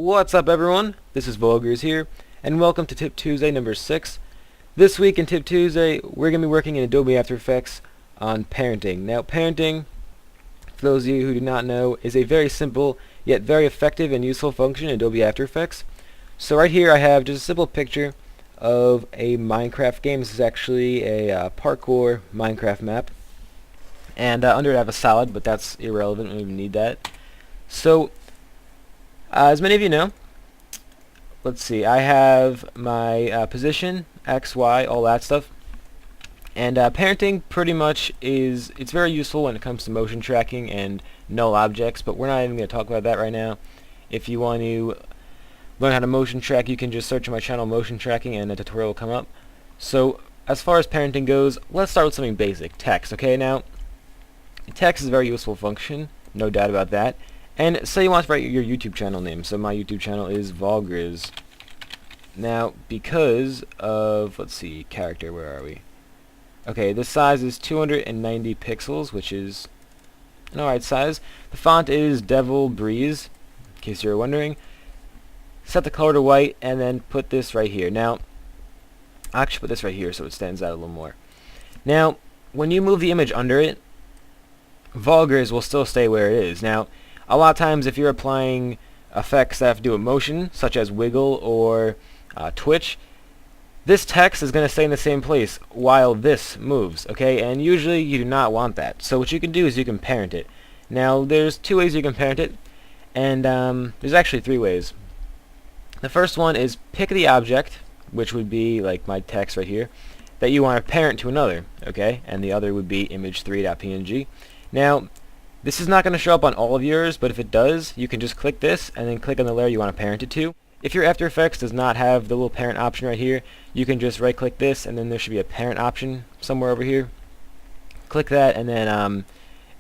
What's up, everyone? This is Vulgars here, and welcome to Tip Tuesday number 6. This week in Tip Tuesday, we're going to be working in Adobe After Effects on parenting. Now, parenting, for those of you who do not know, is a very simple yet very effective and useful function in Adobe After Effects. So right here I have just a simple picture of a Minecraft game. This is actually a parkour Minecraft map. And under it I have a salad, but that's irrelevant. We don't even need that. So, as many of you know, let's see, I have my position, X, Y, all that stuff. And parenting pretty much it's very useful when it comes to motion tracking and null objects, but we're not even going to talk about that right now. If you want to learn how to motion track, you can just search on my channel motion tracking and a tutorial will come up. So as far as parenting goes, let's start with something basic, text. Okay, now text is a very useful function, no doubt about that. And say you want to write your YouTube channel name. So my YouTube channel is Vulgars. Now, because of, let's see, character, where are we? Okay, the size is 290 pixels, which is an alright size. The font is Devil Breeze, in case you're wondering. Set the color to white, and then put this right here. Now, I'll actually put this right here so it stands out a little more. Now, when you move the image under it, Vulgars will still stay where it is. Now, a lot of times if you're applying effects that have to do with motion, such as wiggle or twitch, this text is going to stay in the same place while this moves, okay? And usually you do not want that. So what you can do is you can parent it. Now there's two ways you can parent it, and there's actually three ways. The first one is pick the object, which would be like my text right here, that you want to parent to another, okay? And the other would be image3.png. Now, this is not going to show up on all of yours, but if it does, you can just click this and then click on the layer you want to parent it to. If your After Effects does not have the little parent option right here, you can just right click this and then there should be a parent option somewhere over here. Click that and then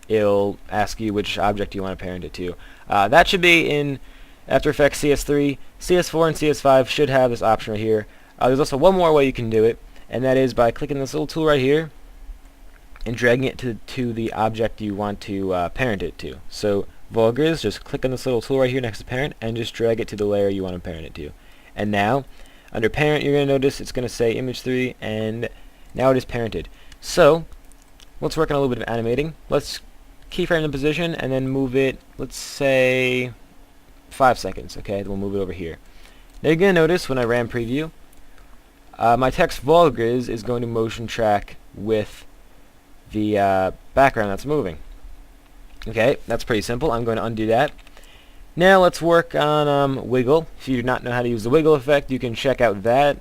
it'll ask you which object you want to parent it to. That should be in After Effects CS3. CS4 and CS5 should have this option right here. There's also one more way you can do it, and that is by clicking this little tool right here and dragging it to the object you want to parent it to. So Vulgars, just click on this little tool right here next to parent and just drag it to the layer you want to parent it to. And now, under parent, you're going to notice it's going to say image 3, and now it is parented. So, let's work on a little bit of animating. Let's keyframe the position and then move it, let's say, 5 seconds, okay? Then we'll move it over here. Now you're going to notice when I RAM preview, my text Vulgars is going to motion track with the background that's moving. Okay, that's pretty simple. I'm going to undo that. Now let's work on wiggle. If you do not know how to use the wiggle effect, you can check out that.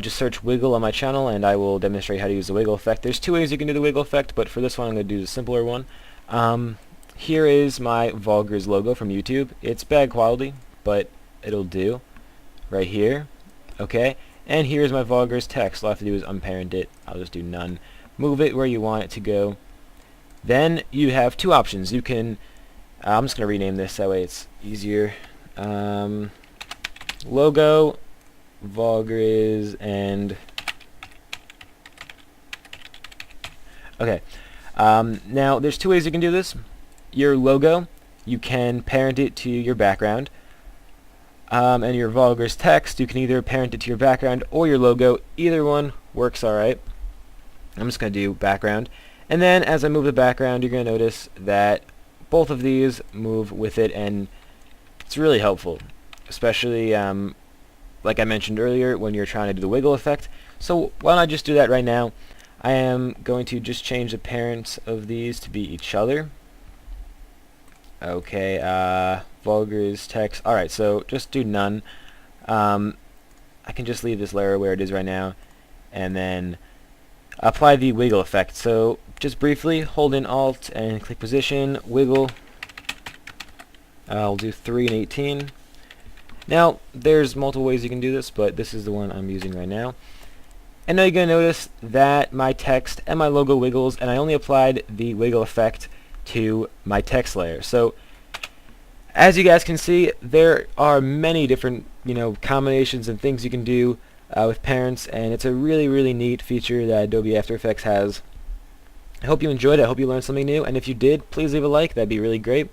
Just search wiggle on my channel and I will demonstrate how to use the wiggle effect. There's two ways you can do the wiggle effect, but for this one I'm going to do the simpler one. Here is my Vulgars logo from YouTube. It's bad quality, but it'll do. Right here. Okay, and here's my Vulgars text. All I have to do is unparent it. I'll just do none. Move it where you want it to go. Then you have two options. You can, I'm just going to rename this, that way it's easier. Logo, Vulgars, and okay. Now there's two ways you can do this. Your logo, you can parent it to your background. And your Vulgars text, you can either parent it to your background or your logo. Either one works alright. I'm just going to do background. And then as I move the background, you're going to notice that both of these move with it, and it's really helpful, especially like I mentioned earlier when you're trying to do the wiggle effect. So why don't I just do that right now? I am going to just change the parents of these to be each other. Okay, Vulgars text. Alright, so just do none. I can just leave this layer where it is right now, and then apply the wiggle effect. So just briefly hold in Alt and click position, wiggle. I'll do 3 and 18. Now there's multiple ways you can do this, but this is the one I'm using right now. And now you're going to notice that my text and my logo wiggles, and I only applied the wiggle effect to my text layer. So as you guys can see, there are many different combinations and things you can do with parents, and it's a really neat feature that Adobe After Effects has. I hope you enjoyed it. I hope you learned something new, and if you did, please leave a like. That'd be really great.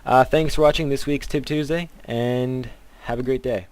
Thanks for watching this week's Tip Tuesday, and have a great day.